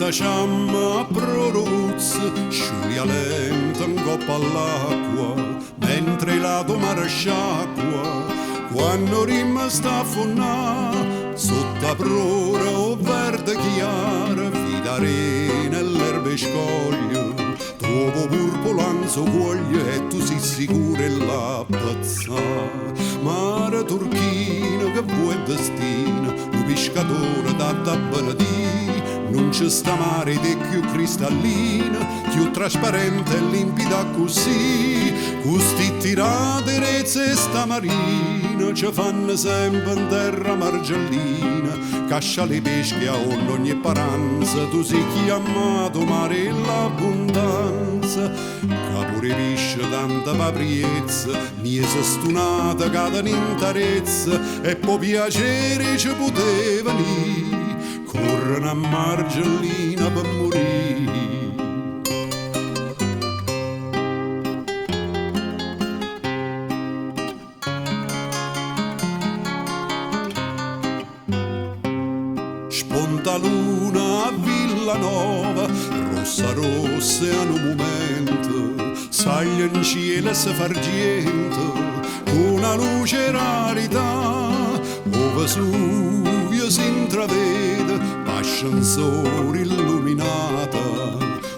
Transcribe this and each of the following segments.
sta ciamma a proruz, sciuglia lenta in coppa all'acqua, mentre la tua mare sciacqua, quando rimma sta a funnà, sotto a prora o verde chiara, fidarena e l'erbe scoglie, dopo purpolanzo cuoglie e tu sei sicuro e la pazza. Mare turchino che vuoi destino, un pescatore da benedì, non c'è sta mare di più cristallina, più trasparente e limpida così, questi tirate rezze sta marina, ci fanno sempre in terra margellina, cascia le pesche a ogni paranza, tu sei chiamato mare e l'abbondanza, capure pesce tanta papriezza, miese stunata cadono in tarezza, e po' piacere ci poteva venire, corrono a margellina per morire. Sponta luna a Villanova, rossa rossa a un momento, saglia in cielo e si fargento, una luce rarità, o Vesuvio si intravede, ascensore illuminata,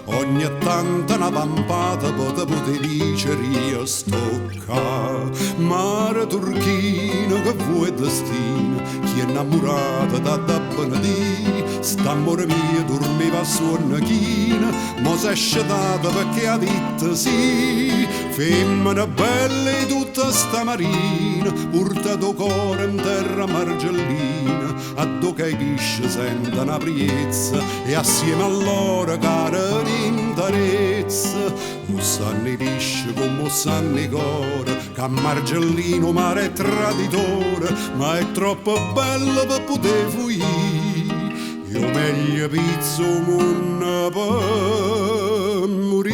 ogni tanta una vampata pote dice riastocca, mare turchino che vuoi destino, chi è innamorata da benedì, st'amore mio dormiva su una china, mo s'è scetata perché ha detto sì, femmina bella e tutta sta marina, portato cuore in terra margellina, a dove i pesci sentono una priezza, e assieme a loro cara l'interezza, sanno i pesci come sanno i cuore, che a margellino mare è traditore, ma è troppo bello per poter fuggire, io meglio pizzo un per morire.